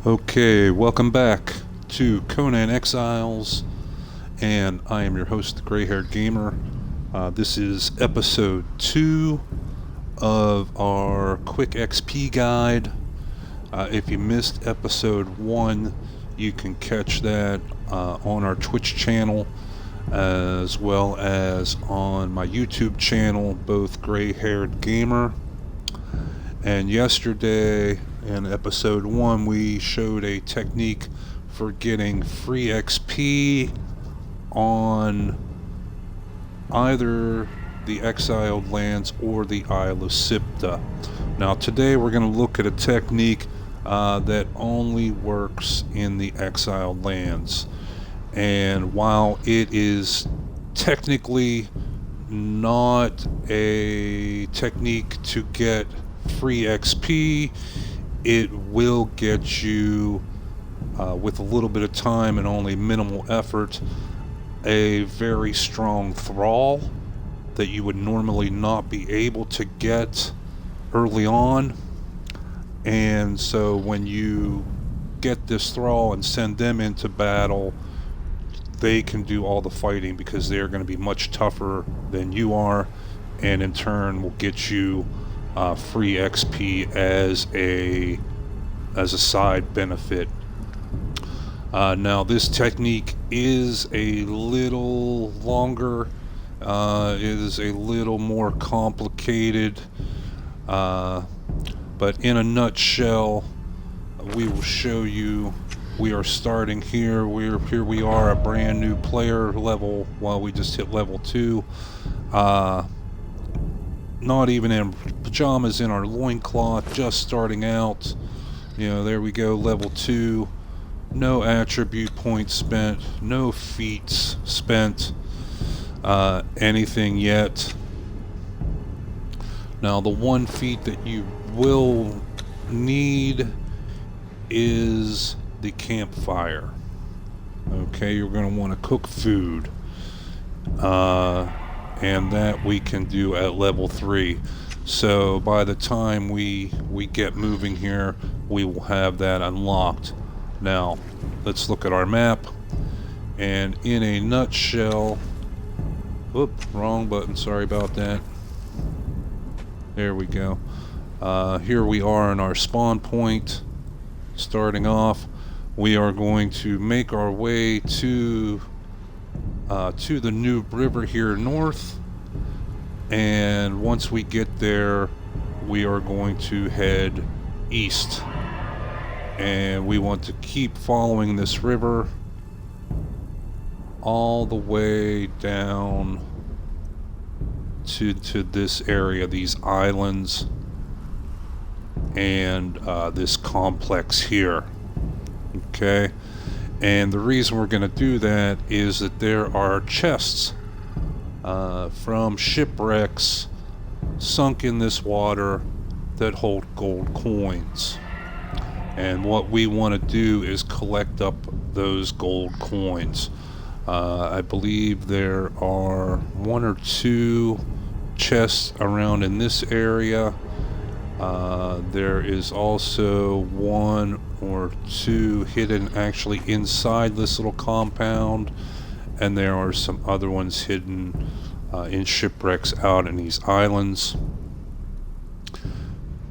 Okay, welcome back to Conan Exiles, and I am your host, the Gray-Haired Gamer. This is episode 2 of our quick XP guide. If you missed episode 1, you can catch that on our Twitch channel, as well as on my YouTube channel, both Gray-Haired Gamer. And yesterday, in episode 1, we showed a technique for getting free XP on either the Exiled Lands or the Isle of Siptah. Now today we're going to look at a technique that only works in the Exiled Lands. And while it is technically not a technique to get free XP, it will get you, with a little bit of time and only minimal effort, a very strong thrall that you would normally not be able to get early on. And so when you get this thrall and send them into battle, they can do all the fighting because they're going to be much tougher than you are, and in turn will get you free XP as a side benefit. Now this technique is a little longer, is a little more complicated, but in a nutshell, we will show you. We are starting here. We are a brand new player level. While we just hit level 2. Not even in pajamas, in our loincloth, just starting out. You know, there we go, level 2. No attribute points spent, no feats spent, anything yet. Now the one feat that you will need is the campfire. Okay, you're going to want to cook food. And that we can do at level 3. So by the time we get moving here, we will have that unlocked. Now let's look at our map, and in a nutshell, wrong button, sorry about that. There we go. Here we are in our spawn point. Starting off, we are going to make our way to the new river here north, and once we get there, we are going to head east, and we want to keep following this river all the way down to this area, these islands, and this complex here. Okay. And the reason we're going to do that is that there are chests from shipwrecks sunk in this water that hold gold coins. And what we want to do is collect up those gold coins. I believe there are 1 or 2 chests around in this area. There is also 1 or 2 hidden actually inside this little compound, and there are some other ones hidden in shipwrecks out in these islands.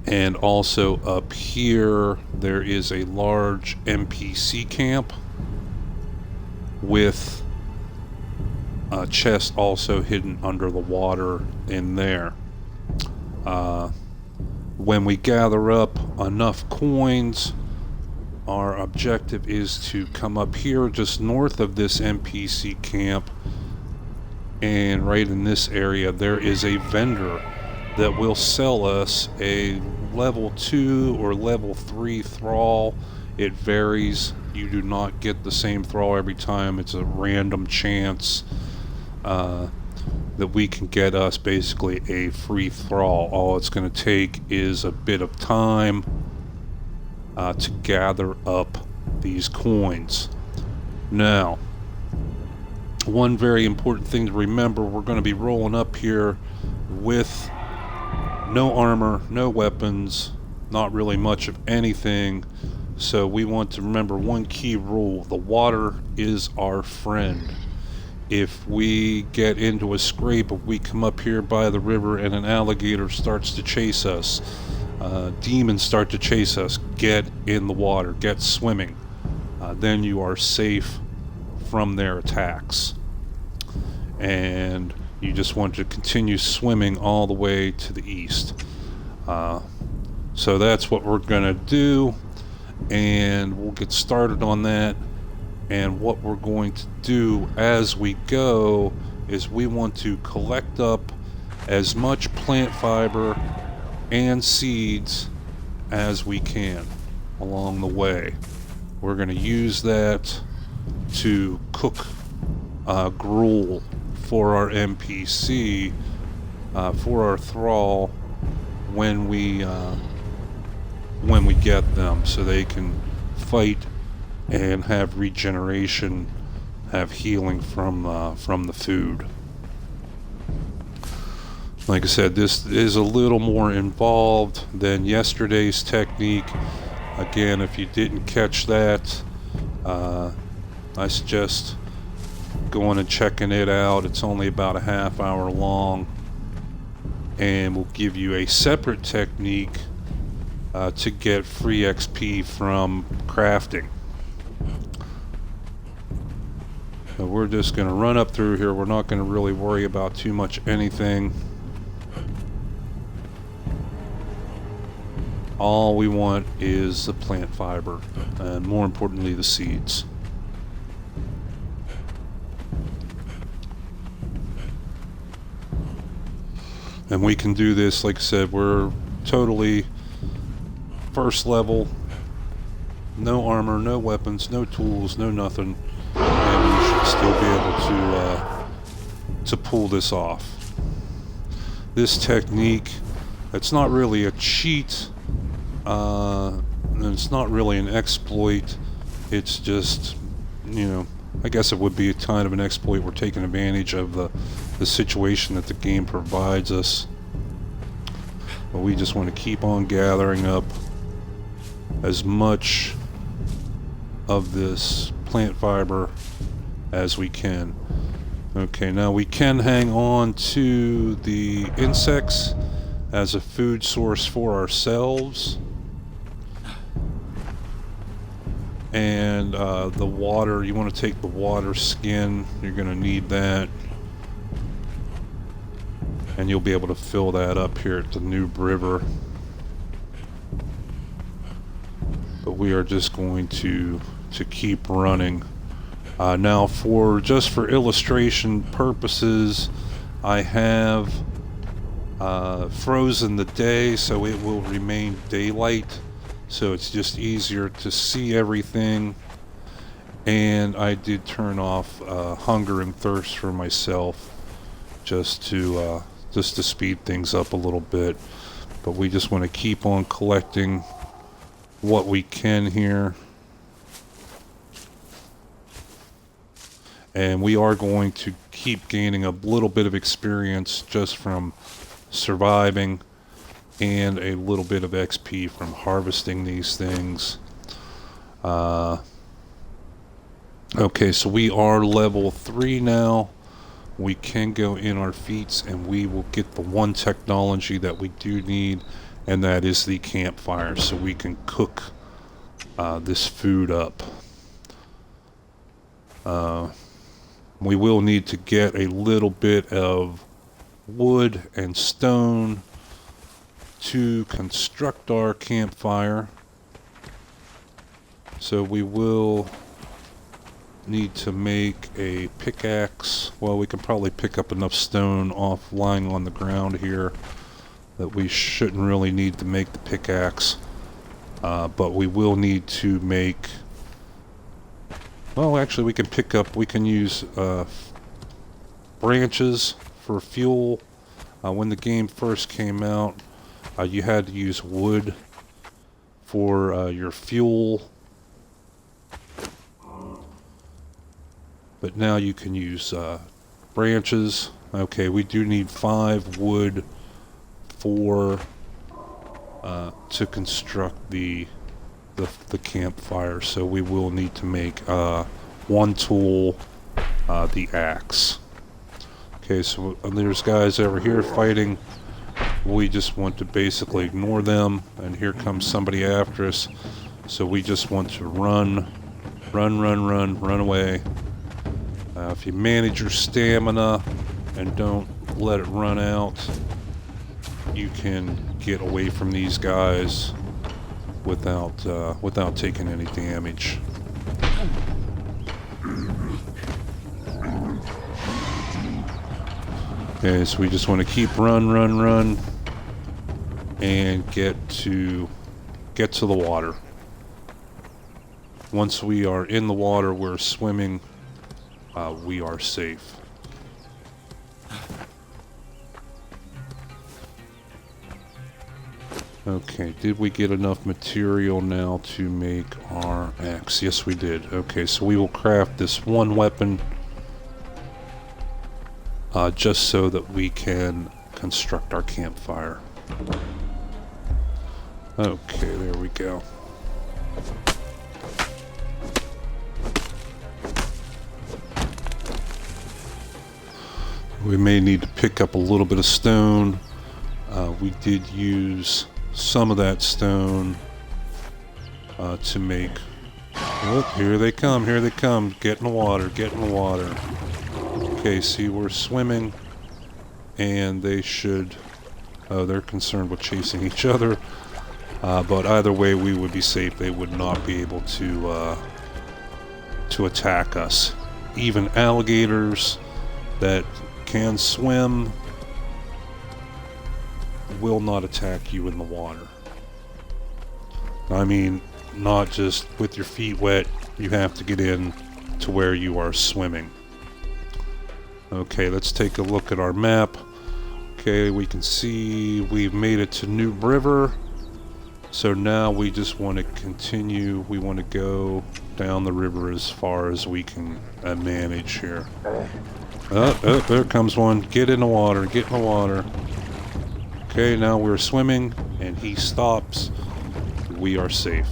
And also up here there is a large NPC camp with a chest also hidden under the water in there. When we gather up enough coins, our objective is to come up here just north of this NPC camp, and right in this area there is a vendor that will sell us a level 2 or level 3 thrall. It varies. You do not get the same thrall every time. It's a random chance that we can get us basically a free thrall. All it's going to take is a bit of time to gather up these coins. Now, one very important thing to remember, we're going to be rolling up here with no armor, no weapons, not really much of anything. So we want to remember one key rule: the water is our friend. If we get into a scrape, if we come up here by the river and an alligator starts to chase us, demons start to chase us, get in the water, get swimming. Then you are safe from their attacks. And you just want to continue swimming all the way to the east. So that's what we're going to do, and we'll get started on that. And what we're going to do as we go is we want to collect up as much plant fiber and seeds as we can along the way. We're going to use that to cook gruel for our NPC, for our thrall, when we get them, so they can fight and have regeneration, have healing from the food. Like I said, this is a little more involved than yesterday's technique. Again, if you didn't catch that, I suggest going and checking it out. It's only about a half hour long, and will give you a separate technique to get free XP from crafting. So we're just going to run up through here. We're not going to really worry about too much anything. All we want is the plant fiber, and more importantly, the seeds. And we can do this, like I said, we're totally first level, no armor, no weapons, no tools, no nothing, and we should still be able to pull this off. This technique, it's not really a cheat, and it's not really an exploit. It's just, you know, I guess it would be a kind of an exploit. We're taking advantage of the situation that the game provides us. But we just want to keep on gathering up as much of this plant fiber as we can. Okay, now we can hang on to the insects as a food source for ourselves. And the water, you want to take the water skin, you're going to need that. And you'll be able to fill that up here at the Noob River. But we are just going to keep running. Now, just for illustration purposes, I have frozen the day so it will remain daylight. So it's just easier to see everything. And I did turn off hunger and thirst for myself, just to speed things up a little bit. But we just want to keep on collecting what we can here. And we are going to keep gaining a little bit of experience just from surviving, and a little bit of XP from harvesting these things. Okay, so we are level 3 now. We can go in our feats, and we will get the one technology that we do need, and that is the campfire, so we can cook this food up. We will need to get a little bit of wood and stone to construct our campfire. So we will need to make a pickaxe. Well, we can probably pick up enough stone off lying on the ground here that we shouldn't really need to make the pickaxe. But we will need to make... Well, actually, we can use branches for fuel. When the game first came out, you had to use wood for your fuel. But now you can use branches. Okay, we do need 5 wood for to construct the the campfire. So we will need to make one tool, the axe. Okay, so there's guys over here fighting. We just want to basically ignore them, and here comes somebody after us. So we just want to run away. If you manage your stamina and don't let it run out, you can get away from these guys without taking any damage. Okay, so we just want to keep run, and get to the water. Once we are in the water, we're swimming, we are safe. Okay, did we get enough material now to make our axe? Yes, we did. Okay, so we will craft this one weapon just so that we can construct our campfire. Okay, there we go. We may need to pick up a little bit of stone. We did use some of that stone to make... Oh, here they come, Get in the water, Okay, see, we're swimming, and they should... Oh, they're concerned with chasing each other. But either way, we would be safe. They would not be able to attack us. Even alligators that can swim will not attack you in the water. I mean, not just with your feet wet, you have to get in to where you are swimming. Okay, let's take a look at our map. Okay, we can see we've made it to New River. So now we just want to continue. We want to go down the river as far as we can manage here. Oh, there comes one. Get in the water, Okay, now we're swimming, and he stops. We are safe.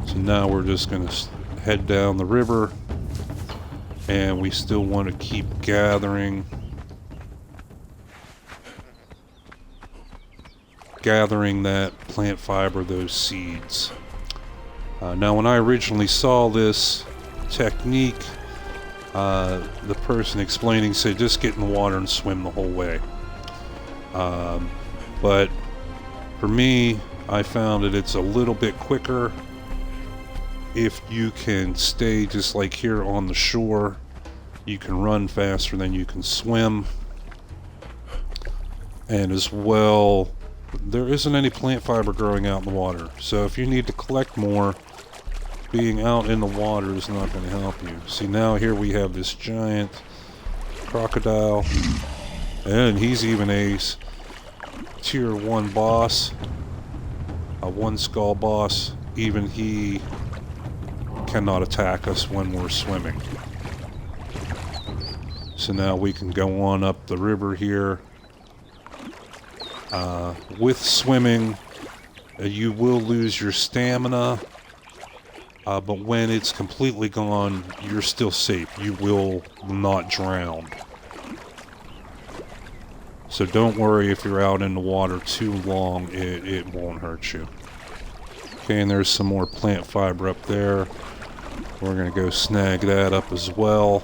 So now we're just going to head down the river, and we still want to keep gathering that plant fiber, those seeds. Now, when I originally saw this technique, the person explaining said just get in the water and swim the whole way. But for me, I found that it's a little bit quicker if you can stay just like here on the shore. You can run faster than you can swim. And as well, there isn't any plant fiber growing out in the water. So if you need to collect more, being out in the water is not going to help you. See, now here we have this giant crocodile, and he's even a tier 1 boss, a 1 skull boss. Even he cannot attack us when we're swimming. So now we can go on up the river here. With swimming, you will lose your stamina. But when it's completely gone, you're still safe. You will not drown. So don't worry if you're out in the water too long, it won't hurt you. Okay, and there's some more plant fiber up there. We're going to go snag that up as well.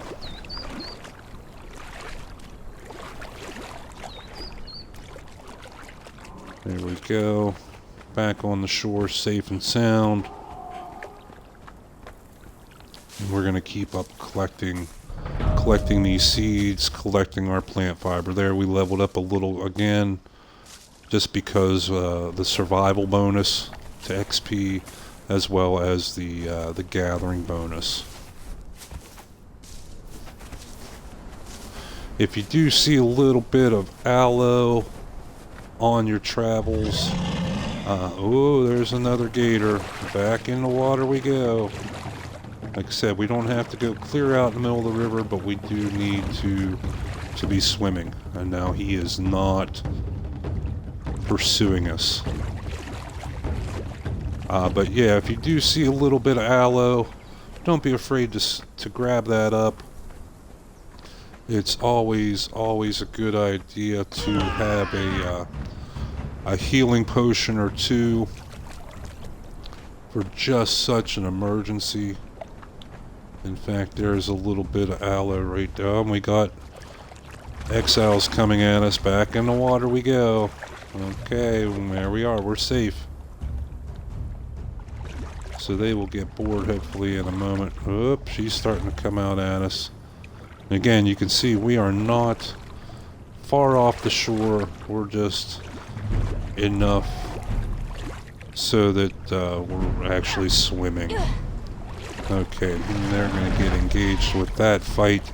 There we go. Back on the shore, safe and sound. And we're going to keep up collecting these seeds, collecting our plant fiber. There, we leveled up a little again, just because the survival bonus to XP, as well as the gathering bonus. If you do see a little bit of aloe on your travels, oh, there's another gator. Back in the water we go. Like I said, we don't have to go clear out in the middle of the river, but we do need to be swimming. And now he is not pursuing us. But yeah, if you do see a little bit of aloe, don't be afraid to grab that up. It's always a good idea to have a healing potion or two for just such an emergency. In fact, there's a little bit of aloe right there. And we got exiles coming at us. Back in the water we go. Okay, there we are. We're safe. So they will get bored hopefully in a moment. Oop, she's starting to come out at us. And again, you can see we are not far off the shore. We're just enough so that we're actually swimming. Okay, and they're going to get engaged with that fight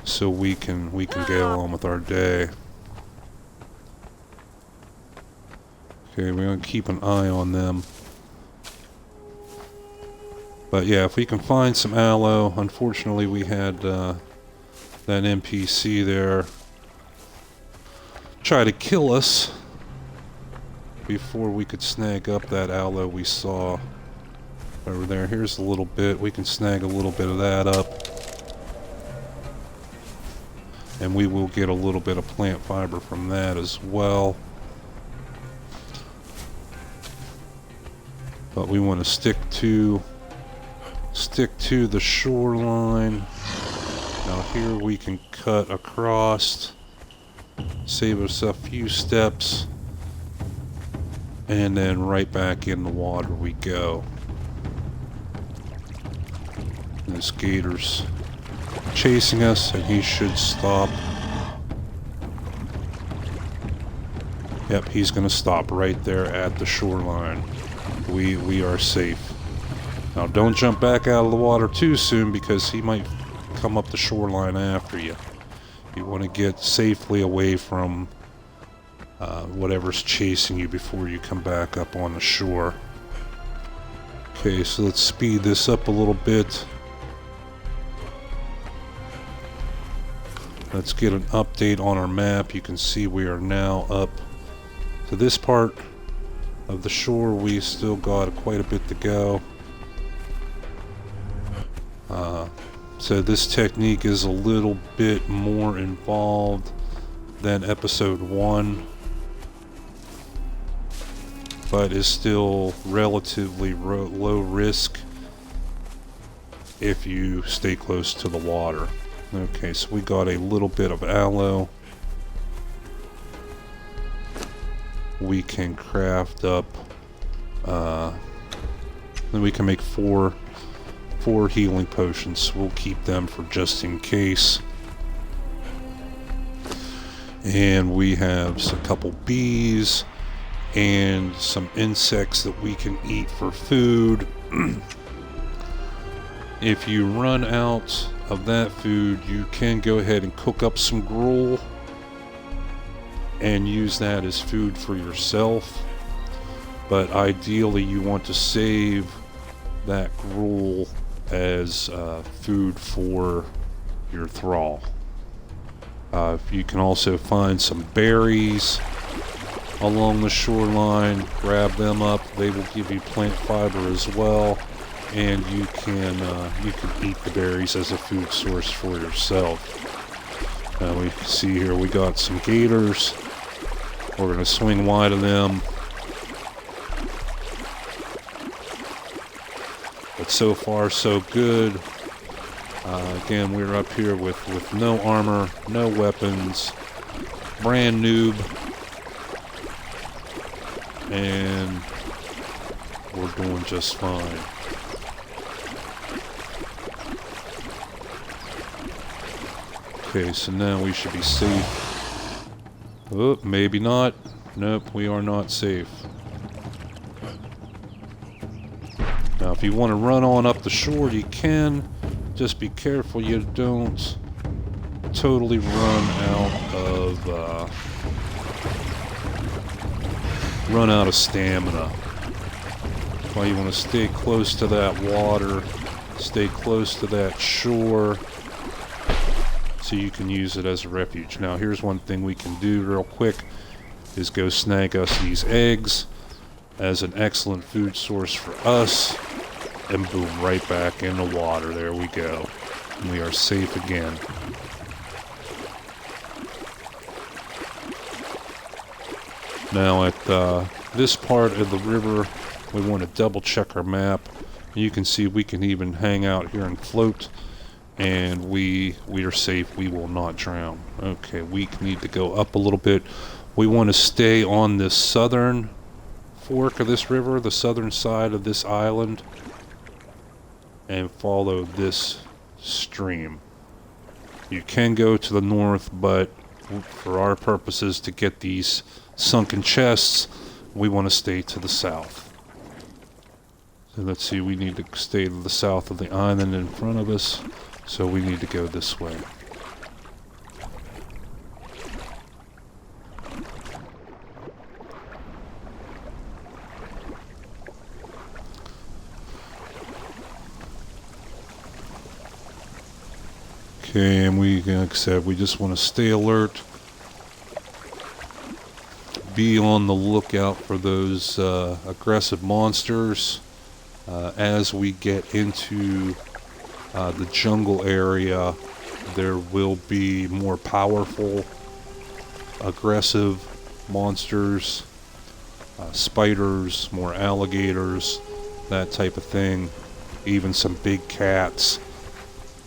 so we can get on with our day. Okay, we're going to keep an eye on them. But yeah, if we can find some aloe. Unfortunately, we had that NPC there try to kill us before we could snag up that aloe we saw over there. Here's a little bit. We can snag a little bit of that up. And we will get a little bit of plant fiber from that as well. But we want to stick to the shoreline. Now here we can cut across, save us a few steps, and then right back in the water we go. This gator's chasing us, and he should stop. Yep, he's going to stop right there at the shoreline. We are safe. Now don't jump back out of the water too soon, because he might come up the shoreline after you. You want to get safely away from whatever's chasing you before you come back up on the shore. Okay, so let's speed this up a little bit. Let's get an update on our map. You can see we are now up to this part of the shore. We still got quite a bit to go. So this technique is a little bit more involved than episode 1, but is still relatively low risk if you stay close to the water. Okay, so we got a little bit of aloe. We can craft up, then we can make four healing potions. We'll keep them for just in case. And we have a couple bees and some insects that we can eat for food. If you run out of that food, you can go ahead and cook up some gruel and use that as food for yourself. But ideally you want to save that gruel as food for your thrall. You can also find some berries along the shoreline, grab them up. They will give you plant fiber as well, and you can eat the berries as a food source for yourself. We can see here we got some gators. We're going to swing wide of them. But so far so good. Again, we're up here with no armor, no weapons, brand noob, and we're doing just fine. Okay, so now we should be safe. Oh, maybe not. Nope, we are not safe. Now, if you want to run on up the shore, you can. Just be careful you don't totally run out of stamina. That's why you want to stay close to that water, stay close to that shore, so you can use it as a refuge. Now, here's one thing we can do real quick, is go snag us these eggs. as an excellent food source for us. And boom, right back in the water. There we go. And we are safe again. Now at this part of the river, we want to double check our map. You can see we can even hang out here and float, and we are safe. We will not drown. Okay, we need to go up a little bit. We want to stay on this southern fork of this river, the southern side of this island, and follow this stream. You can go to the north, but for our purposes to get these sunken chests, we want to stay to the south. So let's see, we need to stay to the south of the island in front of us, so we need to go this way. Okay, and like I said, we just want to stay alert. Be on the lookout for those aggressive monsters. As we get into the jungle area, there will be more powerful, aggressive monsters, spiders, more alligators, that type of thing. Even some big cats,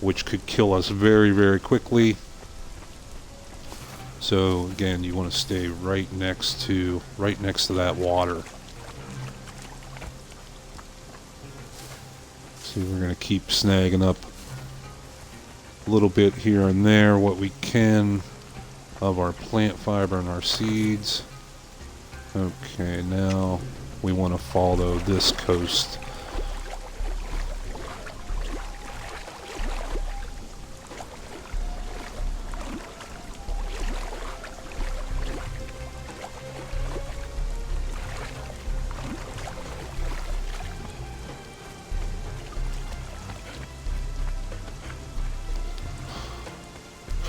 which could kill us very, very quickly. So again, you want to stay right next to that water. See, we're going to keep snagging up a little bit here and there what we can of our plant fiber and our seeds. Okay, now we want to follow this coast.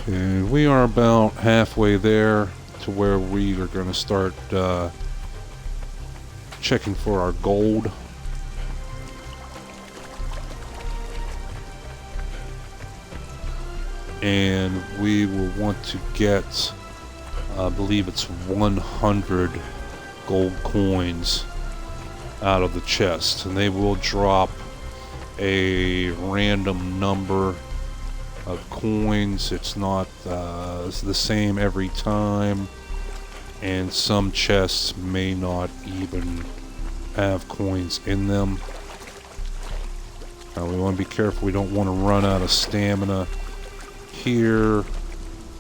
Okay, we are about halfway there to where we are going to start checking for our gold. And we will want to get, I believe it's 100 gold coins out of the chest. And they will drop a random number of coins. It's not the same every time, and some chests may not even have coins in them. We want to be careful. We don't want to run out of stamina here,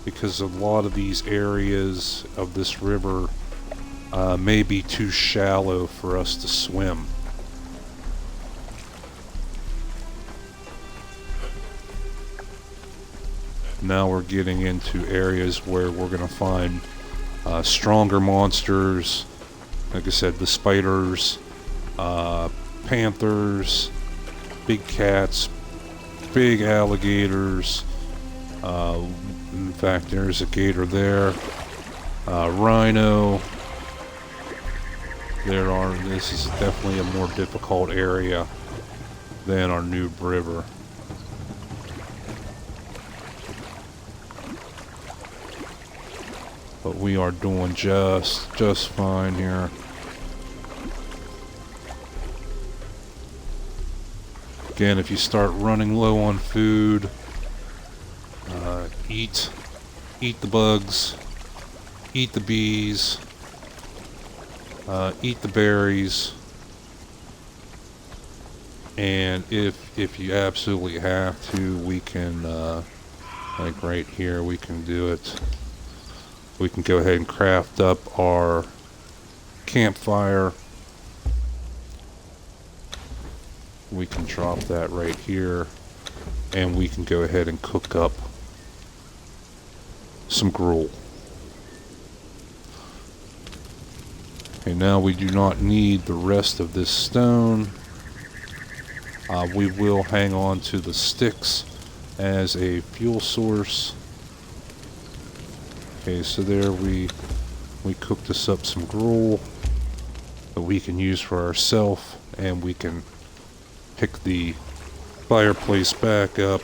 because a lot of these areas of this river may be too shallow for us to swim. Now we're getting into areas where we're going to find stronger monsters. Like I said, the spiders, panthers, big cats, big alligators. In fact, there's a gator there. Rhino. This is definitely a more difficult area than our new river. But we are doing just fine here. Again, if you start running low on food, eat the bugs, eat the bees, eat the berries, and if you absolutely have to, we can, like right here, we can do it. We can go ahead and craft up our campfire. We can drop that right here, and we can go ahead and cook up some gruel. Okay, now we do not need the rest of this stone. We will hang on to the sticks as a fuel source. Okay, so there we cooked us up some gruel. that we can use for ourselves, and we can pick the fireplace back up,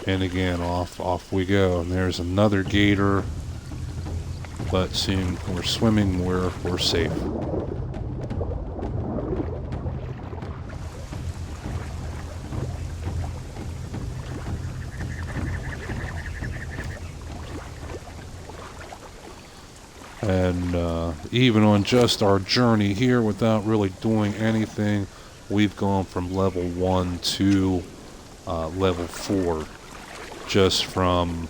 and again off we go. And there's another gator, but seeing we're swimming, we're safe. And even on just our journey here, without really doing anything, we've gone from level 1 to level 4, just from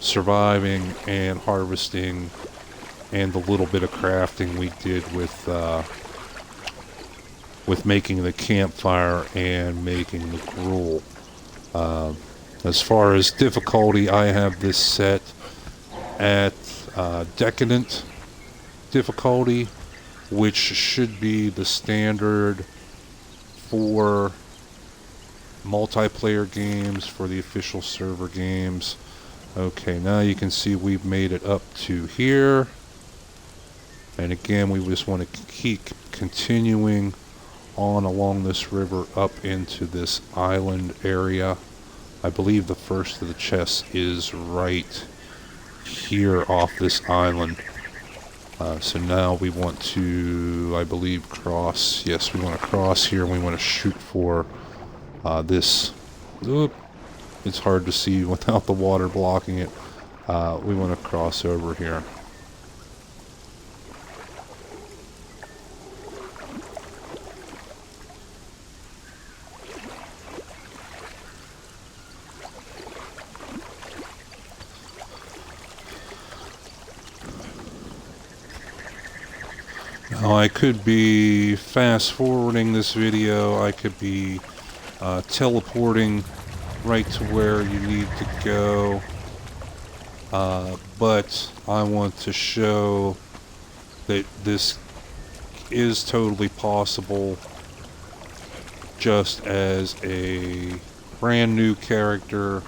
surviving and harvesting and the little bit of crafting we did with making the campfire and making the gruel. As far as difficulty, I have this set at decadent difficulty, which should be the standard for multiplayer games, for the official server games. Okay, now you can see we've made it up to here, and again we just want to keep continuing on along this river up into this island area. I believe the first of the chests is right here off this island. So now we want to, I believe, cross. Yes, we want to cross here, and we want to shoot for this. Oop, it's hard to see without the water blocking it. We want to cross over here. Now I could be fast forwarding this video, I could be teleporting right to where you need to go, but I want to show that this is totally possible just as a brand new character,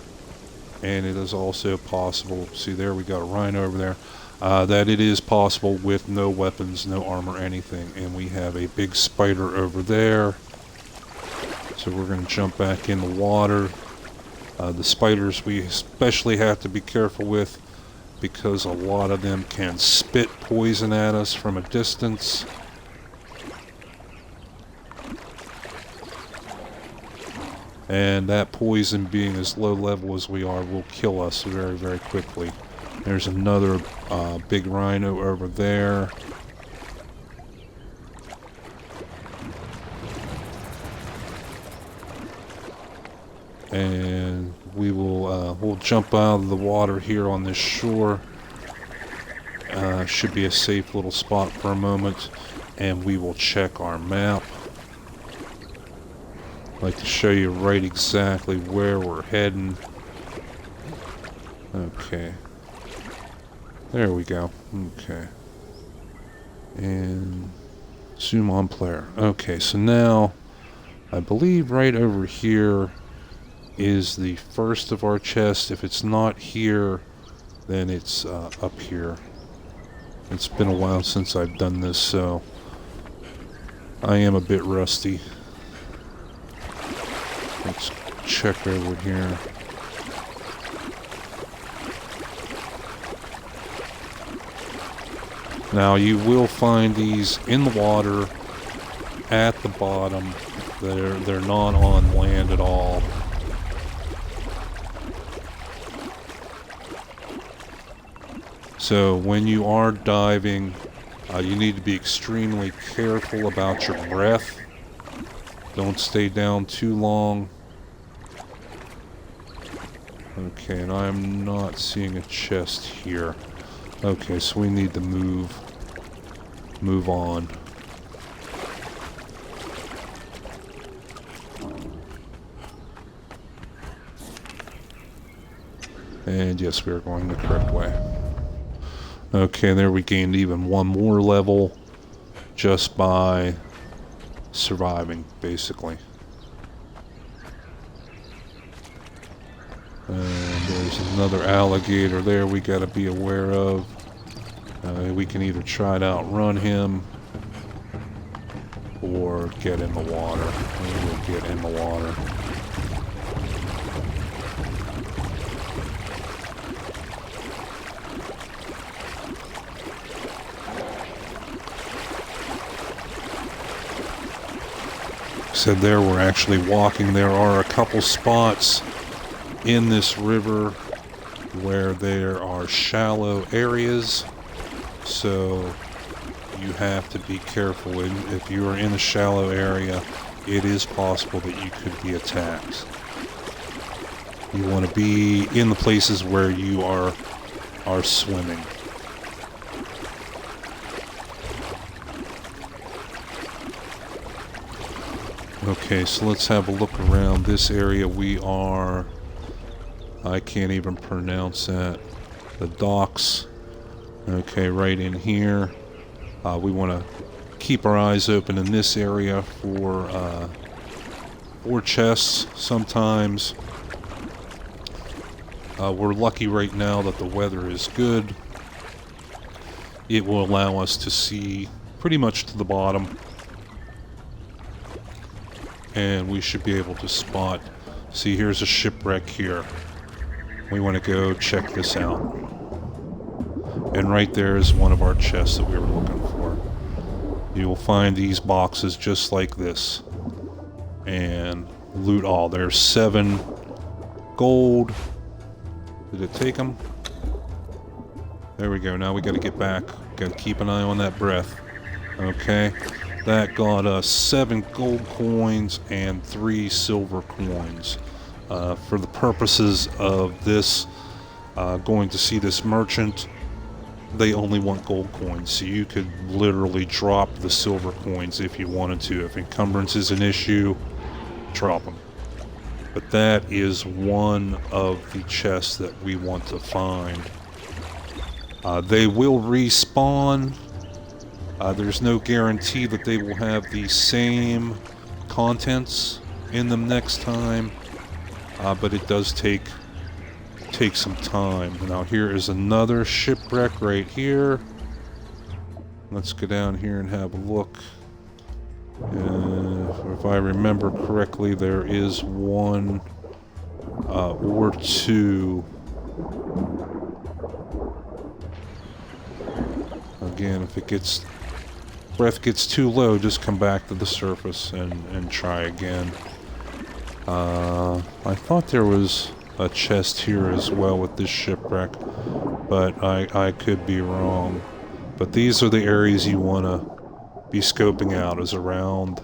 and it is also possible, see there we got a rhino over there, that it is possible with no weapons, no armor, anything. And we have a big spider over there, so we're going to jump back in the water. The spiders we especially have to be careful with, because a lot of them can spit poison at us from a distance. And that poison, being as low level as we are, will kill us very, very quickly. There's another big rhino over there. And we will we'll jump out of the water here on this shore. Should be a safe little spot for a moment, and we will check our map. I'd like to show you right exactly where we're heading. Okay. There we go. Okay. And zoom on player. Okay, so now I believe right over here is the first of our chests. If it's not here, then it's up here. It's been a while since I've done this, so I am a bit rusty. Let's check over here. Now you will find these in the water at the bottom. They're not on land at all. So when you are diving, you need to be extremely careful about your breath. Don't stay down too long. Okay, and I'm not seeing a chest here. Okay, so we need to move on. And yes, we are going the correct way. Okay, there we gained even one more level just by surviving, basically. And there's another alligator there we gotta be aware of. We can either try to outrun him or get in the water. We will get in the water. Said there, we're actually walking. There are a couple spots in this river where there are shallow areas, so you have to be careful. If you are in a shallow area, it is possible that you could be attacked. You want to be in the places where you are swimming. Okay, so let's have a look around this area. We are, I can't even pronounce that, the docks. Okay, right in here. We want to keep our eyes open in this area for chests sometimes. We're lucky right now that the weather is good. It will allow us to see pretty much to the bottom. And we should be able to spot. See, here's a shipwreck here. We want to go check this out. And right there is one of our chests that we were looking for. You will find these boxes just like this. And loot all. There's 7 gold. Did it take them? There we go. Now we got to get back. Got to keep an eye on that breath. Okay. That got us 7 gold coins and 3 silver coins. For the purposes of this, going to see this merchant, they only want gold coins. So you could literally drop the silver coins if you wanted to. If encumbrance is an issue, drop them. But that is one of the chests that we want to find. They will respawn. There's no guarantee that they will have the same contents in them next time, but it does take some time. Now here is another shipwreck right here. Let's go down here and have a look. If I remember correctly, there is 1 or 2. Again, if breath gets too low, just come back to the surface and try again. I thought there was a chest here as well with this shipwreck, but I could be wrong. But these are the areas you want to be scoping out, is around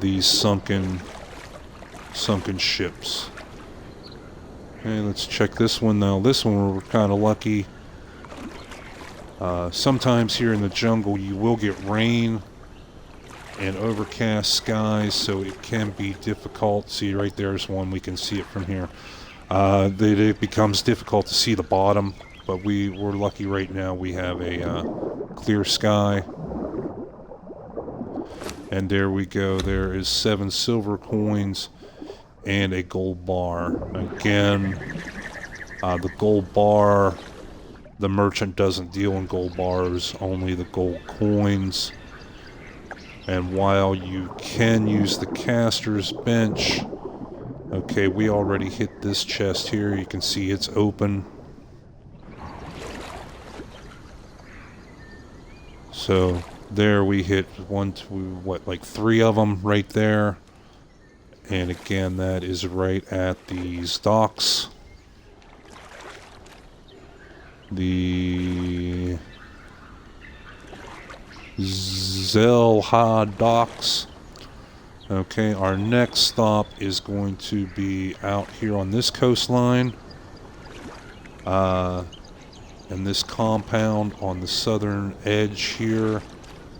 these sunken ships. Okay, let's check this one now. This one we're kind of lucky. Sometimes here in the jungle you will get rain and overcast skies, so it can be difficult. See, right there's one, we can see it from here. It becomes difficult to see the bottom, but we're lucky right now we have a clear sky. And there we go, there is 7 silver coins and a gold bar. Again, the gold bar, the merchant doesn't deal in gold bars, only the gold coins. And while you can use the caster's bench, okay, we already hit this chest here. You can see it's open. So there we hit 1, 2, what, like 3 of them right there. And again, that is right at these docks. The Zelha docks. Okay, our next stop is going to be out here on this coastline. And this compound on the southern edge here.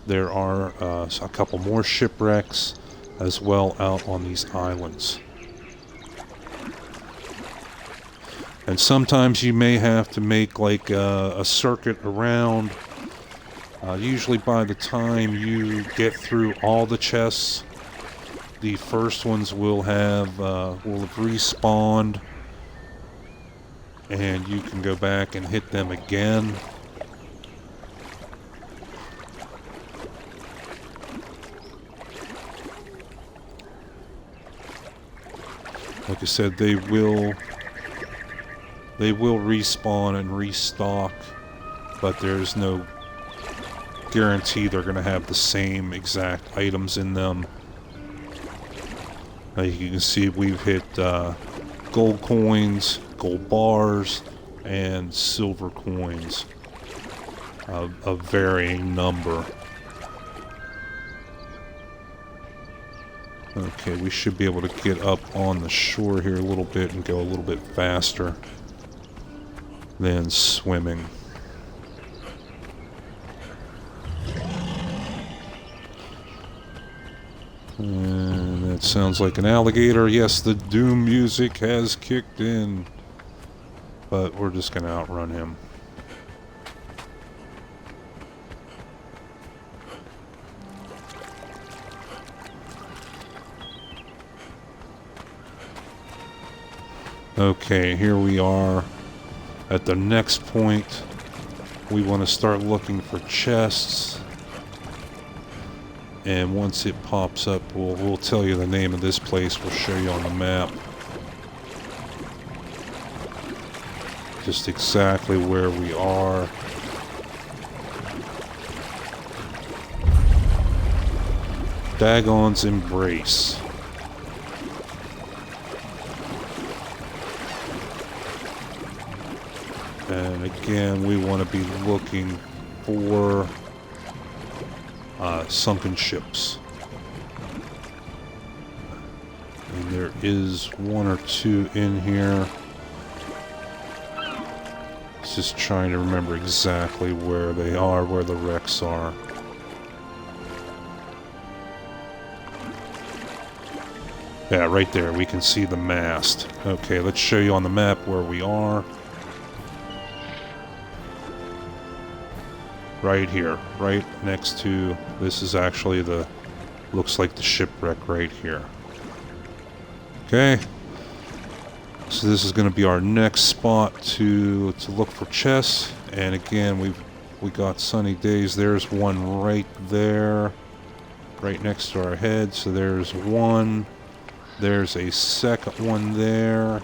There are a couple more shipwrecks as well out on these islands. And sometimes you may have to make like a circuit around. Usually by the time you get through all the chests, the first ones will have respawned. and you can go back and hit them again. Like I said, they will respawn and restock, but there's no guarantee they're going to have the same exact items in them. Like you can see, we've hit gold coins, gold bars, and silver coins of varying number. Okay, we should be able to get up on the shore here a little bit and go a little bit faster than swimming. And that sounds like an alligator. Yes, the doom music has kicked in. But we're just going to outrun him. Okay, here we are at the next point. We want to start looking for chests. And once it pops up, we'll tell you the name of this place. We'll show you on the map. Just exactly where we are. Dagon's Embrace. And again, we want to be looking for sunken ships. And there is one or two in here. Just trying to remember exactly where they are, where the wrecks are. Yeah, right there. We can see the mast. Okay, let's show you on the map where we are. Right here, right next to, this is actually the, looks like the shipwreck right here. Okay, so this is going to be our next spot to look for chests. And again, we got sunny days. There's one right there, right next to our head. So there's one. There's a second one there.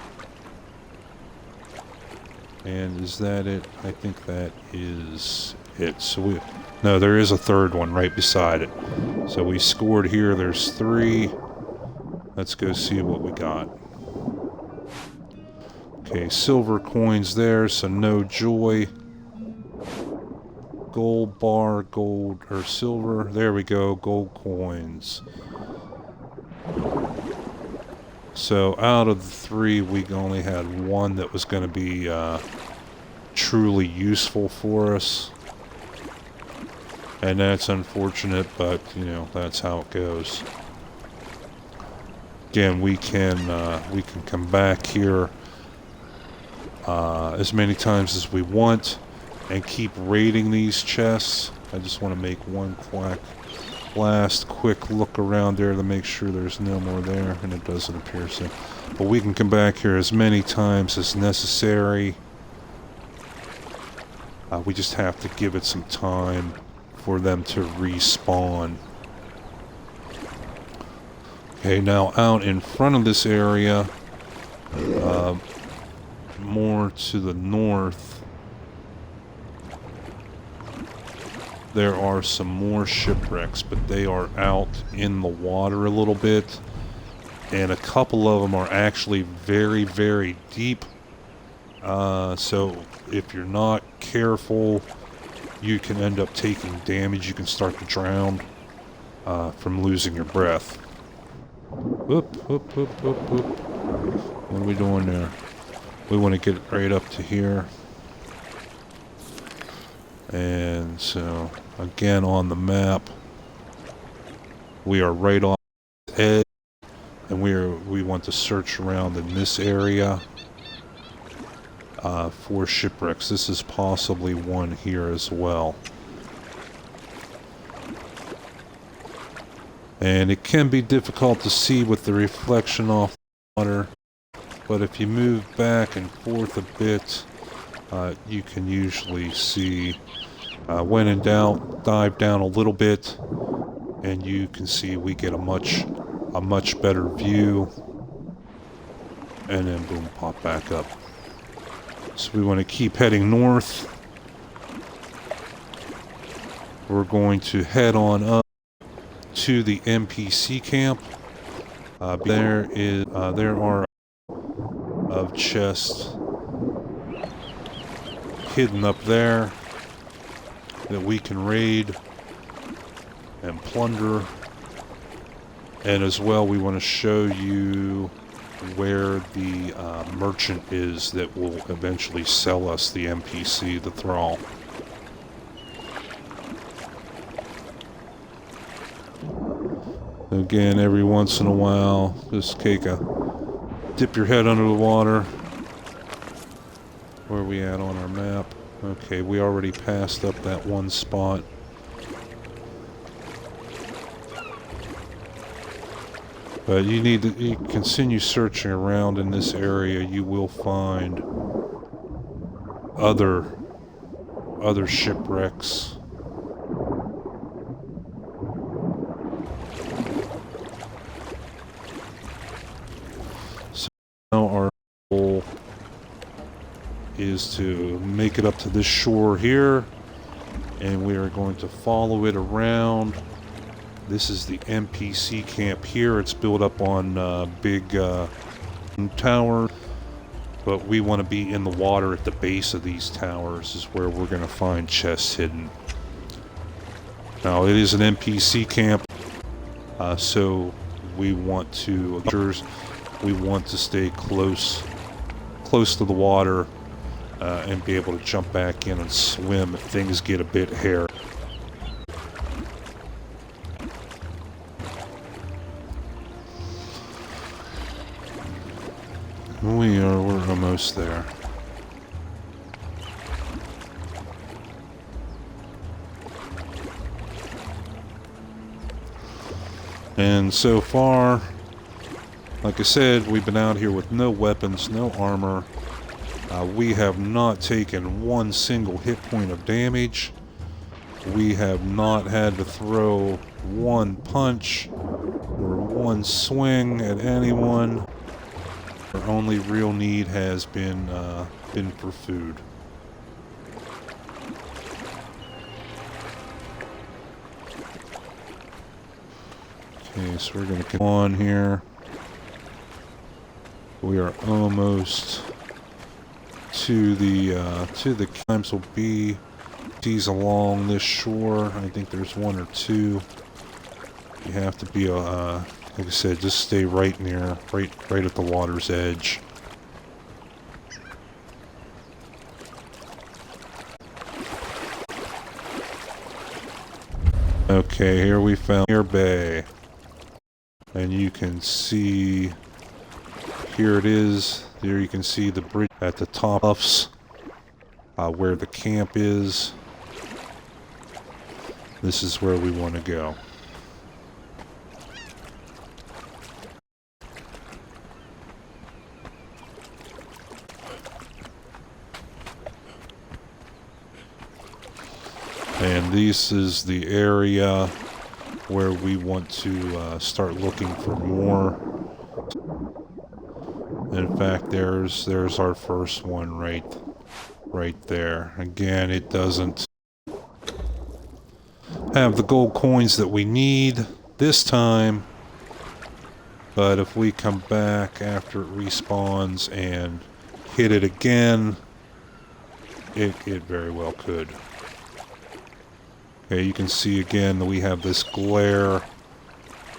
And is that it? I think that is it. So no, there is a third one right beside it. So we scored here. There's 3. Let's go see what we got. Okay, silver coins there, so no joy. Gold bar, gold, or silver. There we go, gold coins. So out of the 3, we only had one that was going to be truly useful for us. And that's unfortunate, but, you know, that's how it goes. Again, we can come back here as many times as we want and keep raiding these chests. I just want to make one last quick look around there to make sure there's no more there, and it doesn't appear so. But we can come back here as many times as necessary. We just have to give it some time for them to respawn. Okay, now out in front of this area, more to the north, there are some more shipwrecks, but they are out in the water a little bit, and a couple of them are actually very, very deep. So if you're not careful, you can end up taking damage. You can start to drown from losing your breath. Whoop, whoop, whoop, whoop, whoop. What are we doing there? We want to get right up to here. And so, again, on the map, we are right on the edge, and we want to search around in this area for shipwrecks. This is possibly one here as well. And it can be difficult to see with the reflection off the water. but if you move back and forth a bit, you can usually see, when in doubt, dive down a little bit, and you can see we get a much better view, and then boom, pop back up. So we want to keep heading north. We're going to head on up to the NPC camp. There are of chests hidden up there that we can raid and plunder. And as well, we want to show you where the merchant is that will eventually sell us the NPC, the thrall. Again, every once in a while, just dip your head under the water. Where are we at on our map? Okay, we already passed up that one spot. But you continue searching around in this area. You will find other shipwrecks. So now our goal is to make it up to this shore here, and we are going to follow it around. This is the NPC camp here. It's built up on big towers, but we want to be in the water at the base of these towers is where we're going to find chests hidden. Now, it is an NPC camp, so we want to stay close to the water and be able to jump back in and swim if things get a bit hairy. We're almost there. And so far, like I said, we've been out here with no weapons, no armor. We have not taken one single hit point of damage. We have not had to throw one punch or one swing at anyone. Our only real need has been for food. Okay, so we're going to continue on here. We are almost to the camps. Will be these along this shore. I think there's one or two. You have to be like I said, just stay right at the water's edge. Okay, here we found Air Bay. And you can see, here it is. There you can see the bridge at the top bluffs, where the camp is. This is where we want to go. And this is the area where we want to start looking for more. In fact, there's our first one right there. Again, it doesn't have the gold coins that we need this time, but if we come back after it respawns and hit it again, it very well could. Okay, you can see again that we have this glare.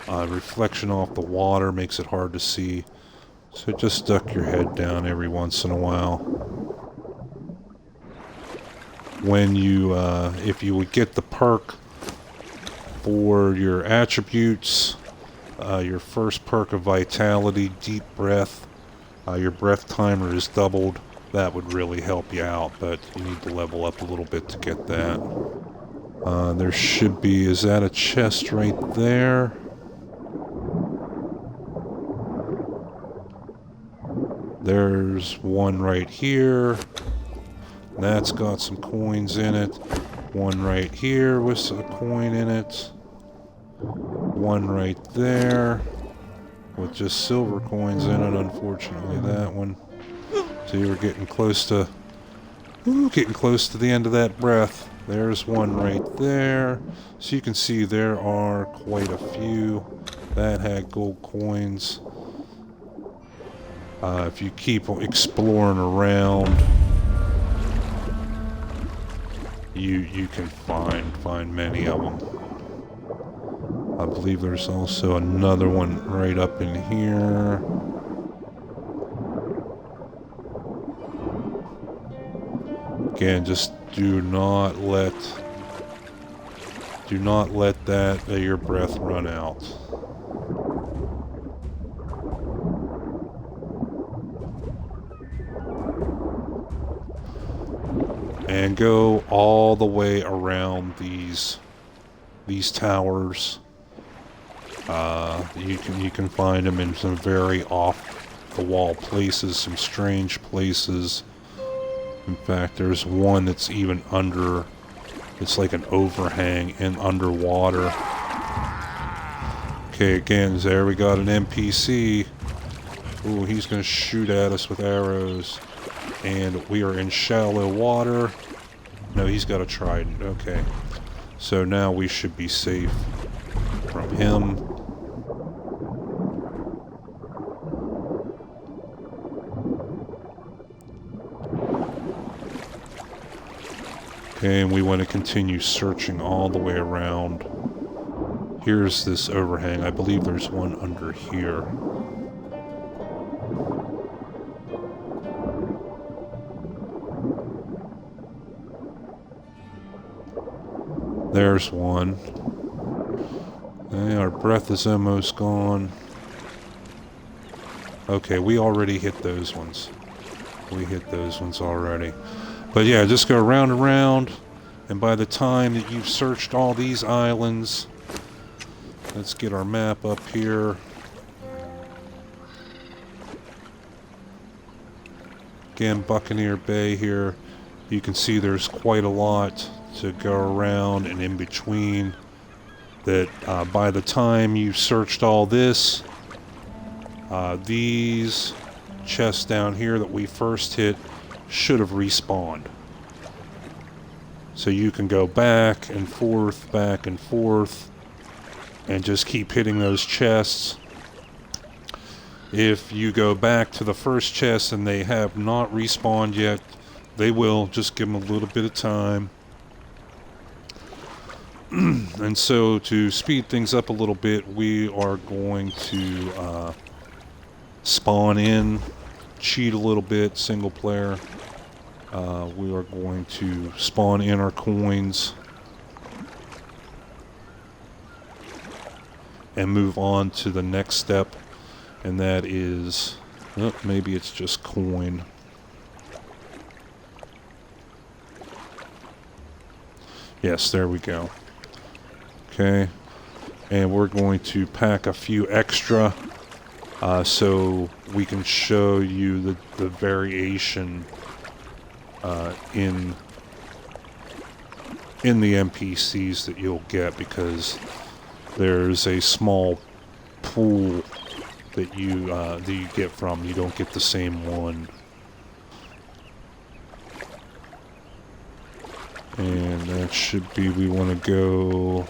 Reflection off the water makes it hard to see. So just duck your head down every once in a while. When you, if you would get the perk for your attributes, your first perk of Vitality, Deep Breath, your breath timer is doubled. That would really help you out, but you need to level up a little bit to get that. There should be, is that a chest right there? There's one right here. That's got some coins in it. One right here with a coin in it. One right there with just silver coins in it, unfortunately, that one. So you were getting close to the end of that breath. There's one right there. So you can see there are quite a few that had gold coins. If you keep exploring around, you can find many of them. I believe there's also another one right up in here. Again, just do not let your breath run out. And go all the way around these towers. You can find them in some very off-the-wall places, some strange places. In fact, there's one that's even under. It's like an overhang and underwater. Okay, again, there we got an NPC. Ooh, he's gonna shoot at us with arrows. And we are in shallow water. No, he's got a trident. Okay. So now we should be safe from him. Okay, and we want to continue searching all the way around. Here's this overhang. I believe there's one under here. There's one. Okay, our breath is almost gone. Okay, we already hit those ones. We hit those ones already. But yeah, just go round and round, and by the time that you've searched all these islands, let's get our map up here. Again, Buccaneer Bay here. You can see there's quite a lot to go around and in between. That by the time you've searched all this, these chests down here that we first hit should have respawned. So you can go back and forth, and just keep hitting those chests. If you go back to the first chest and they have not respawned yet, they will. Just give them a little bit of time. And so to speed things up a little bit, we are going to spawn in, cheat a little bit, single player. We are going to spawn in our coins and move on to the next step, and that is, oh, maybe it's just coin. Yes, there we go. Okay, and we're going to pack a few extra so we can show you the variation in the NPCs that you'll get, because there's a small pool that you get from. You don't get the same one. And that should be, we want to go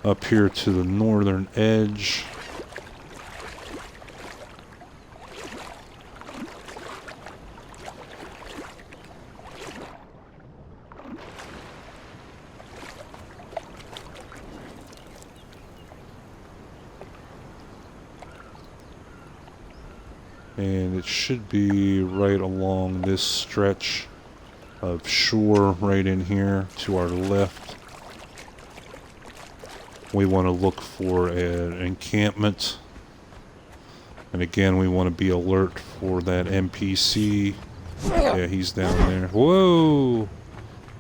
up here to the northern edge. And it should be right along this stretch of shore right in here to our left. We want to look for an encampment. And again, we want to be alert for that NPC. Yeah, he's down there. Whoa!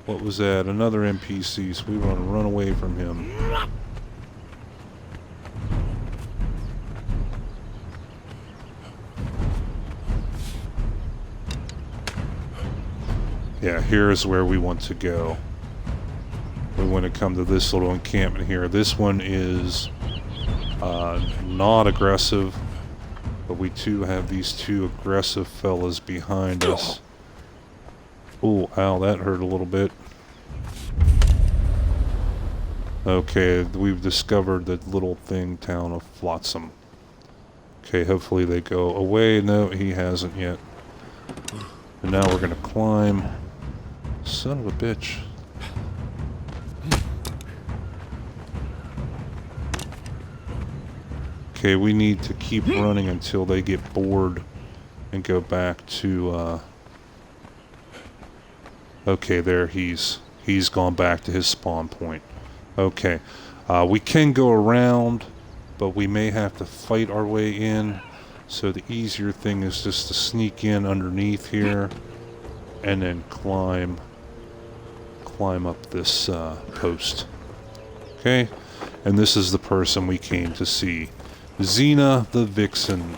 What was that? Another NPC, so we want to run away from him. Yeah, here's where we want to go. We want to come to this little encampment here. This one is not aggressive, but we too have these two aggressive fellas behind us. Ooh, ow, that hurt a little bit. Okay, we've discovered the little town of Flotsam. Okay, hopefully they go away. No, he hasn't yet. And now we're gonna climb. Son of a bitch. Okay, we need to keep running until they get bored and go back to, okay, there he's gone back to his spawn point. Okay, we can go around, but we may have to fight our way in. So the easier thing is just to sneak in underneath here and then climb up this post. Okay, and this is the person we came to see, Xena the Vixen.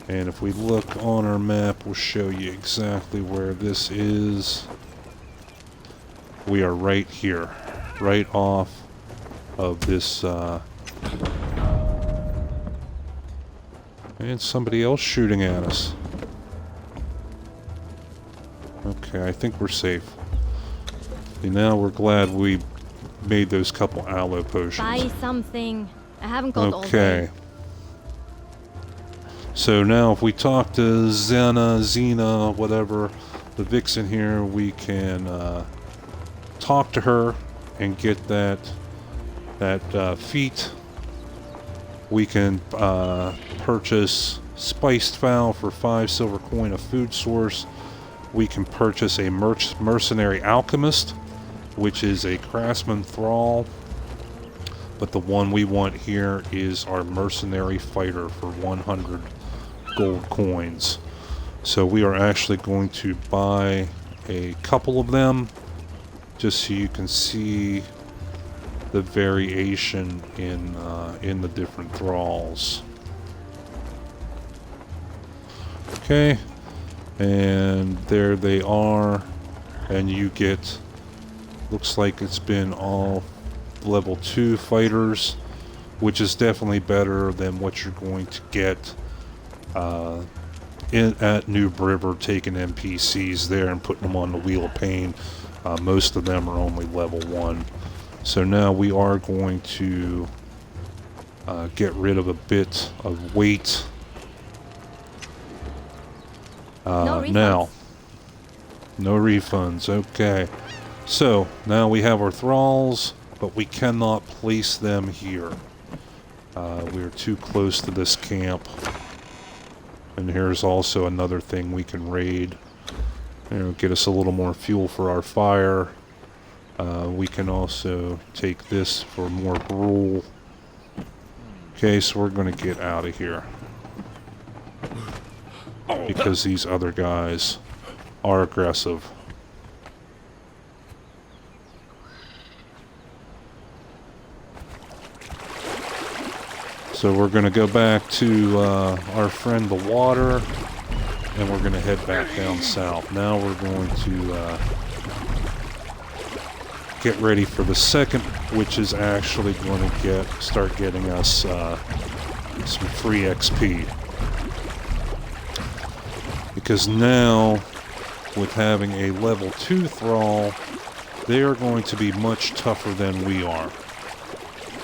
And if we look on our map, we'll show you exactly where this is. We are right here, right off of this, and somebody else shooting at us. Okay, I think we're safe. And now we're glad we made those couple aloe potions. Buy something. I haven't got all day. Okay. So now if we talk to Xena, whatever, the Vixen here, we can talk to her and get that feat. We can purchase spiced fowl for 5 silver coin, a food source. We can purchase a mercenary alchemist, which is a craftsman thrall. But the one we want here is our mercenary fighter for 100 gold coins. So we are actually going to buy a couple of them just so you can see the variation in the different thralls. Okay, and there they are, and you get, looks like it's been all level 2 fighters, which is definitely better than what you're going to get at New River, taking NPCs there and putting them on the Wheel of Pain. Most of them are only level 1. So now we are going to get rid of a bit of weight. Now, no refunds. Okay. So now we have our thralls, but we cannot place them here. We are too close to this camp. And here's also another thing we can raid. Get us a little more fuel for our fire. We can also take this for more gruel. Okay, so we're going to get out of here. Because these other guys are aggressive. So we're going to go back to our friend the water, and we're going to head back down south. Now we're going to get ready for the second, which is actually going to start getting us some free XP. Because now, with having a level 2 thrall, they are going to be much tougher than we are.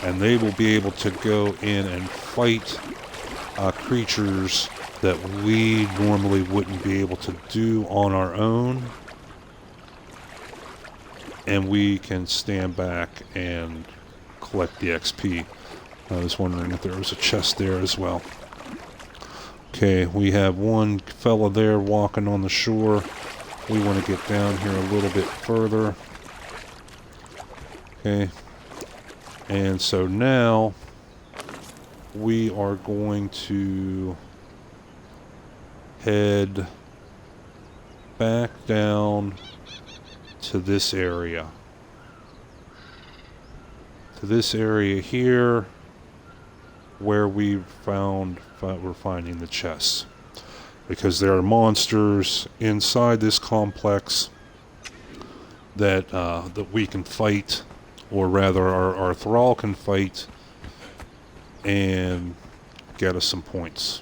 And they will be able to go in and fight creatures that we normally wouldn't be able to do on our own. And we can stand back and collect the XP. I was wondering if there was a chest there as well. Okay, we have one fella there walking on the shore. We want to get down here a little bit further. Okay. And so now we are going to head back down to this area. To this area here where we're finding the chests. Because there are monsters inside this complex that we can fight, or rather our thrall can fight and get us some points.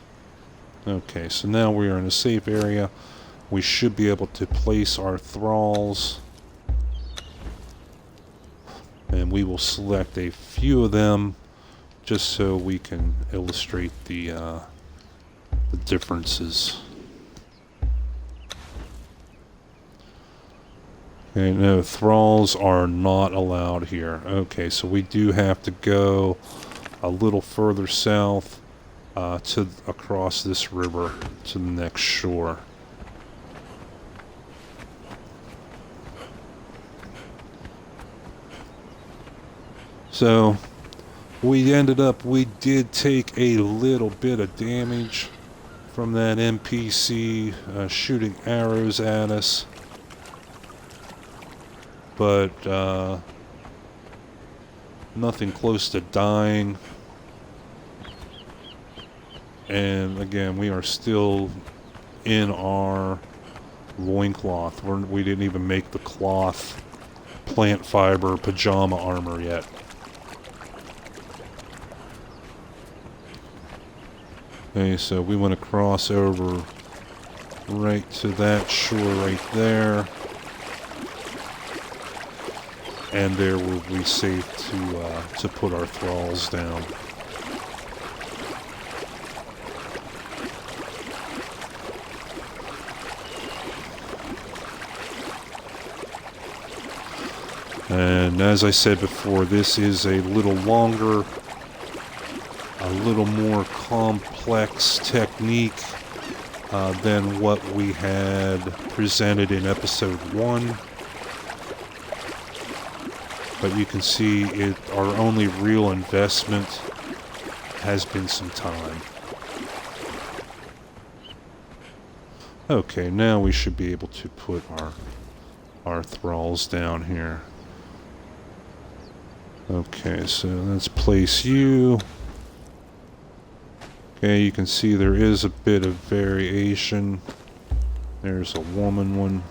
Okay, so now we are in a safe area. We should be able to place our thralls, and we will select a few of them just so we can illustrate the differences. Okay, no, thralls are not allowed here. Okay, so we do have to go a little further south to across this river to the next shore. So we did take a little bit of damage from that NPC shooting arrows at us, but nothing close to dying. And again, we are still in our loincloth. We didn't even make the cloth plant fiber pajama armor yet. Okay, so we want to cross over right to that shore right there. And there will be safe to put our thralls down. And as I said before, this is a little longer, a little more complex technique than what we had presented in episode 1. But you can see our only real investment has been some time. Okay, now we should be able to put our thralls down here. Okay, so let's place you. Okay, you can see there is a bit of variation. There's a woman one.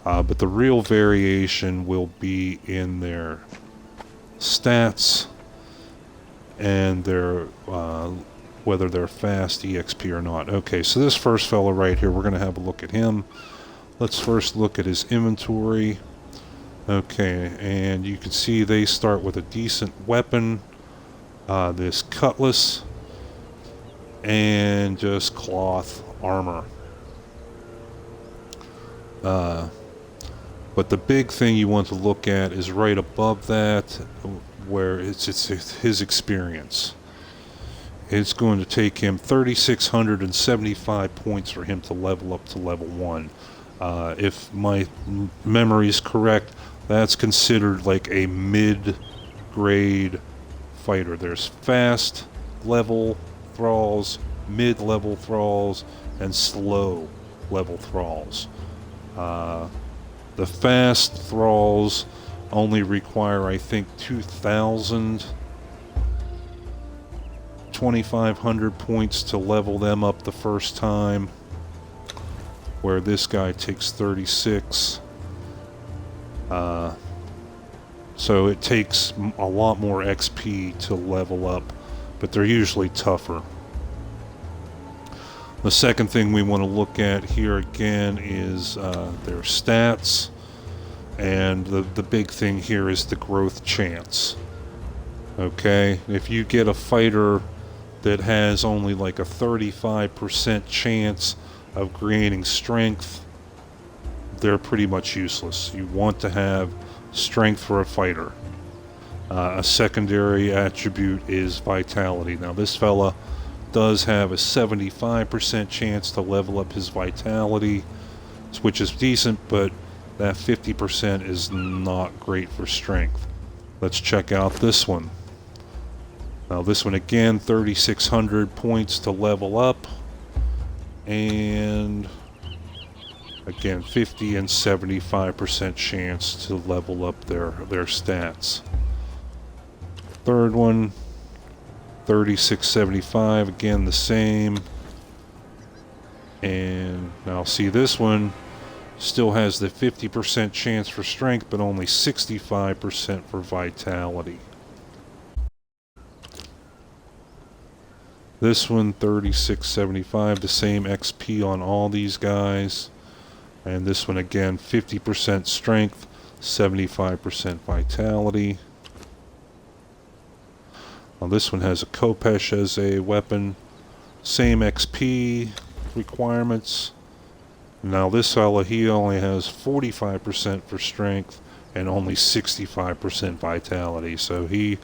But the real variation will be in their stats and their whether they're fast EXP or not. Okay, so this first fellow right here, we're going to have a look at him. Let's first look at his inventory. Okay, and you can see they start with a decent weapon, this cutlass, and just cloth armor. But the big thing you want to look at is right above that, where it's his experience. It's going to take him 3,675 points for him to level up to level 1. If my memory is correct, that's considered like a mid-grade fighter. There's fast level thralls, mid-level thralls, and slow level thralls. The fast thralls only require, I think, 2,500 points to level them up the first time, where this guy takes 36. So it takes a lot more XP to level up, but they're usually tougher. The second thing we want to look at here again is their stats, and the big thing here is the growth chance. Okay, if you get a fighter that has only like a 35% chance of gaining strength, they're pretty much useless. You want to have strength for a fighter. A secondary attribute is vitality. Now this fella does have a 75% chance to level up his vitality, which is decent, but that 50% is not great for strength. Let's check out this one. Now this one again, 3,600 points to level up, and again 50 and 75% chance to level up their stats. Third one, 3,675, again the same, And now see, this one still has the 50% chance for strength, but only 65% for vitality. This one, 3675, the same XP on all these guys. And this one again, 50% strength, 75% vitality. Now this one has a Kopesh as a weapon, same XP requirements. Now this fella, he only has 45% for strength and only 65% vitality, so he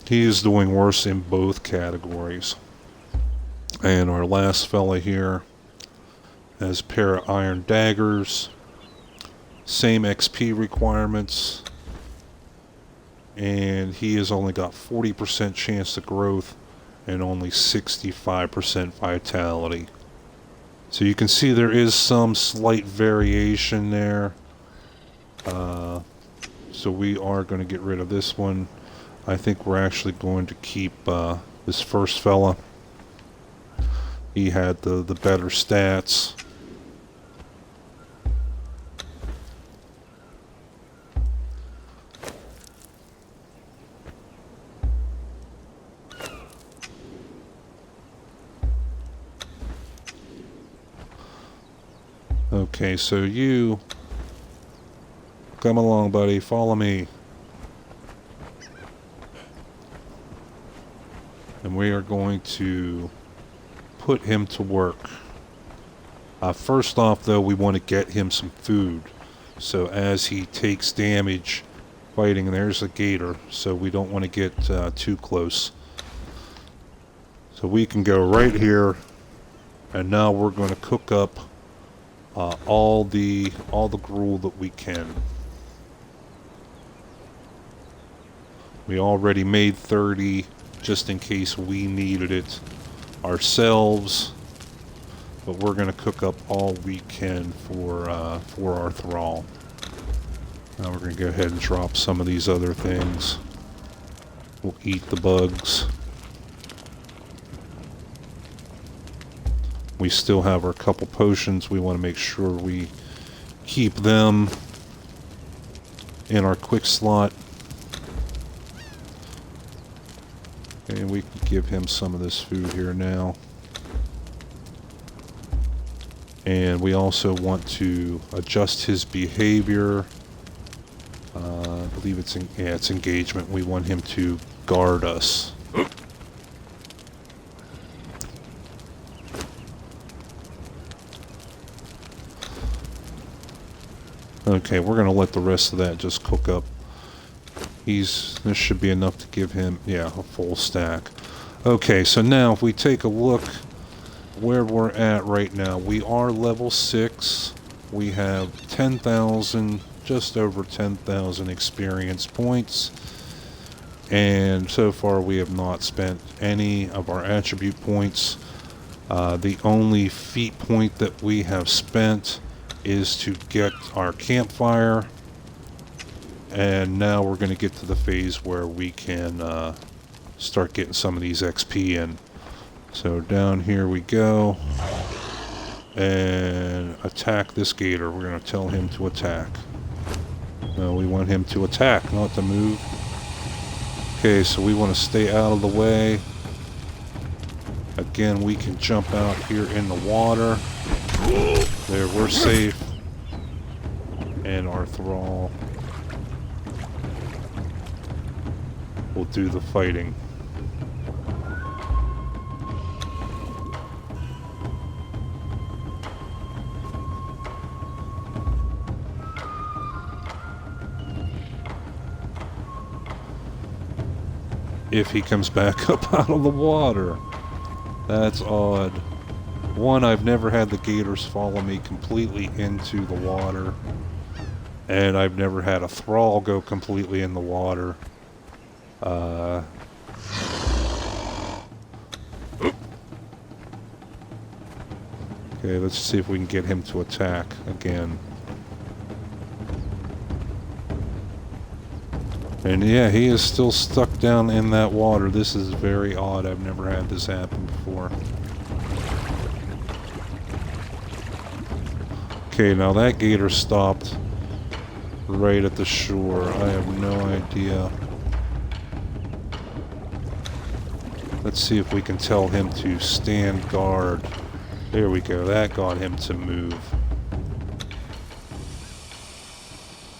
is doing worse in both categories. And our last fella here has a pair of iron daggers, same XP requirements, and he has only got 40% chance of growth and only 65% vitality. So you can see there is some slight variation there. So we are going to get rid of this one. I think we're actually going to keep this first fella. He had the better stats. Okay, so you come along, buddy. Follow me. And we are going to put him to work. First off, though, we want to get him some food. So as he takes damage fighting, there's a gator, so we don't want to get too close. So we can go right here, and now we're going to cook up all the gruel that we can. We already made 30 just in case we needed it ourselves, but we're going to cook up all we can for our thrall. Now we're going to go ahead and drop some of these other things. We'll eat the bugs. We still have our couple potions. We want to make sure we keep them in our quick slot. And we can give him some of this food here now. And we also want to adjust his behavior. I believe it's engagement. We want him to guard us. Okay, we're going to let the rest of that just cook up. This should be enough to give him, yeah, a full stack. Okay, so now if we take a look where we're at right now, we are level 6. We have 10,000, just over 10,000 experience points. And so far we have not spent any of our attribute points. The only feat point that we have spent is to get our campfire, and now we're going to get to the phase where we can start getting some of these XP in. So down here we go, and attack this gator. We're going to tell him to attack. No, we want him to attack, not to move. Okay, so we want to stay out of the way. Again, we can jump out here in the water. There, we're safe. And our thrall will do the fighting. If he comes back up out of the water. That's odd. One, I've never had the gators follow me completely into the water. And I've never had a thrall go completely in the water. Okay, let's see if we can get him to attack again. And yeah, he is still stuck down in that water. This is very odd. I've never had this happen before. Okay, now that gator stopped right at the shore. I have no idea. Let's see if we can tell him to stand guard. There we go. That got him to move.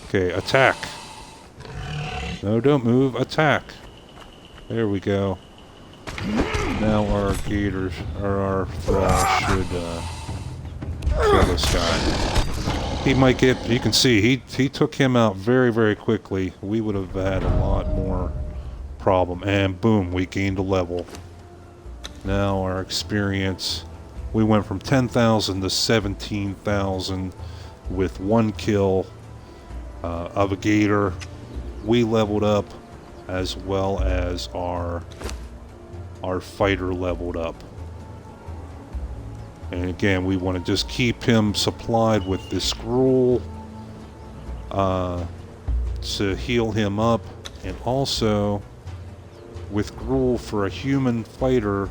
Okay, attack. No, don't move. Attack. There we go. Now our gators, or our thrall should kill this guy. He might get, you can see, he took him out very, very quickly. We would have had a lot more problem. And boom, we gained a level. Now our experience, we went from 10,000 to 17,000 with 1 kill of a gator. We leveled up as well as our fighter leveled up. And again, we want to just keep him supplied with this gruel to heal him up, and also with gruel for a human fighter,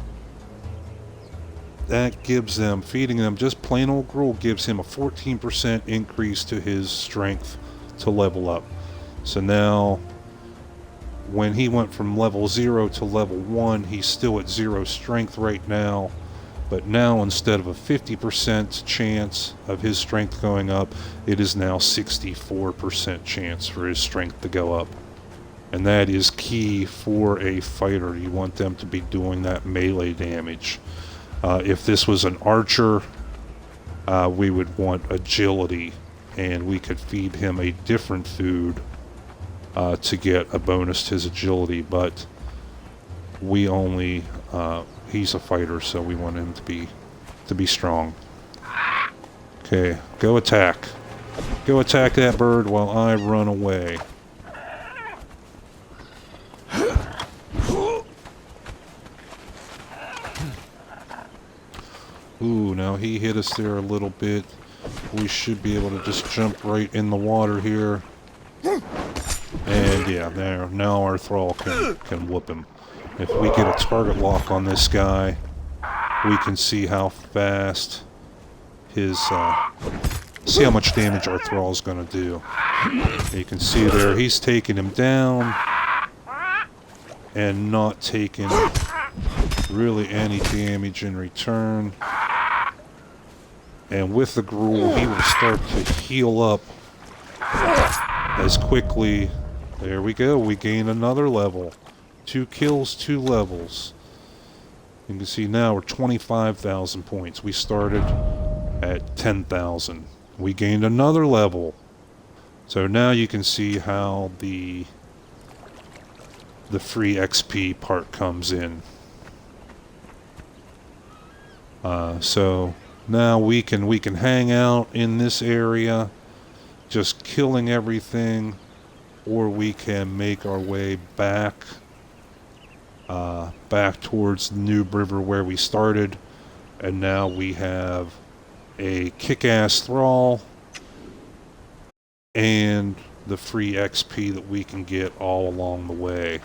that gives them, feeding them just plain old gruel gives him a 14% increase to his strength to level up. So now when he went from level 0 to level 1, he's still at 0 strength right now, but now instead of a 50% chance of his strength going up, it is now 64% chance for his strength to go up. And that is key for a fighter. You want them to be doing that melee damage. If this was an archer, we would want agility, and we could feed him a different food to get a bonus to his agility, but we only he's a fighter, so we want him to be strong. Okay, go attack. Go attack that bird while I run away. Ooh, now he hit us there a little bit. We should be able to just jump right in the water here. And yeah, there. Now our thrall can whoop him. If we get a target lock on this guy, we can see how fast his... see how much damage our thrall is going to do. You can see there, he's taking him down and not taking really any damage in return. And with the gruel, he will start to heal up as quickly. There we go. We gain another level. 2 kills, 2 levels. You can see now we're 25,000 points. We started at 10,000. We gained another level. So now you can see how the free XP part comes in. So now we can hang out in this area, just killing everything, or we can make our way back towards the Noob River where we started, and now we have a kick-ass thrall and the free XP that we can get all along the way.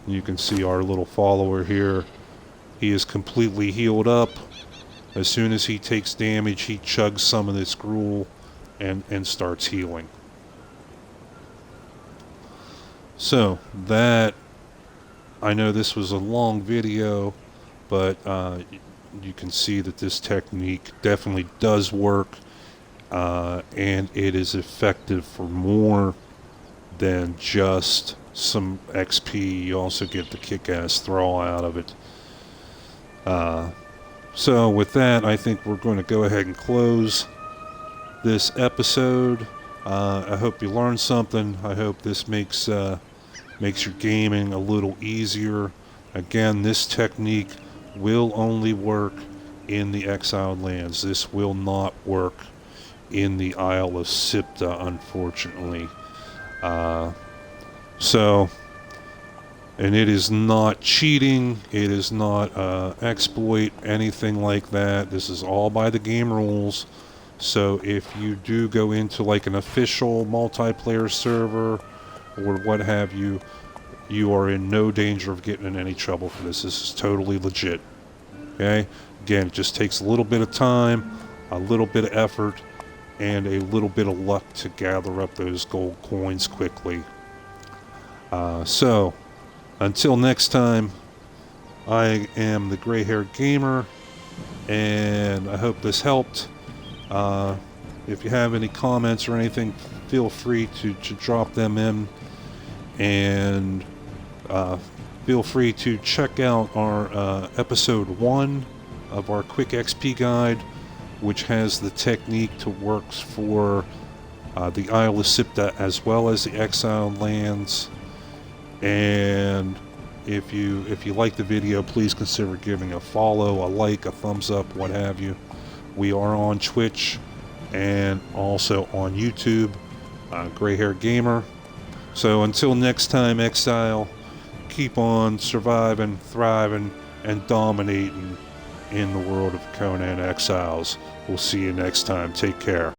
You can see our little follower here. He is completely healed up. As soon as he takes damage, he chugs some of this gruel and starts healing. So that, I know this was a long video, but you can see that this technique definitely does work, and it is effective for more than just some XP. You also get the kick-ass thrall out of it. So with that, I think we're going to go ahead and close this episode. I hope you learned something. I hope this makes your gaming a little easier. Again, this technique will only work in the Exiled Lands. This will not work in the Isle of Siptah, unfortunately. And it is not cheating, it is not exploit, anything like that. This is all by the game rules. So if you do go into like an official multiplayer server or what have you, you are in no danger of getting in any trouble for this. This is totally legit. Okay? Again, it just takes a little bit of time, a little bit of effort, and a little bit of luck to gather up those gold coins quickly. So, until next time, I am the Gray-Haired Gamer, and I hope this helped. If you have any comments or anything, feel free to drop them in, and feel free to check out our episode 1 of our quick XP guide, which has the technique to works for the Isle of Siptah as well as the Exiled Lands. And if you like the video, please consider giving a follow, a like, a thumbs up, what have you. We are on Twitch and also on YouTube, Gray-Haired Gamer. So until next time, Exile, keep on surviving, thriving, and dominating in the world of Conan Exiles. We'll see you next time. Take care.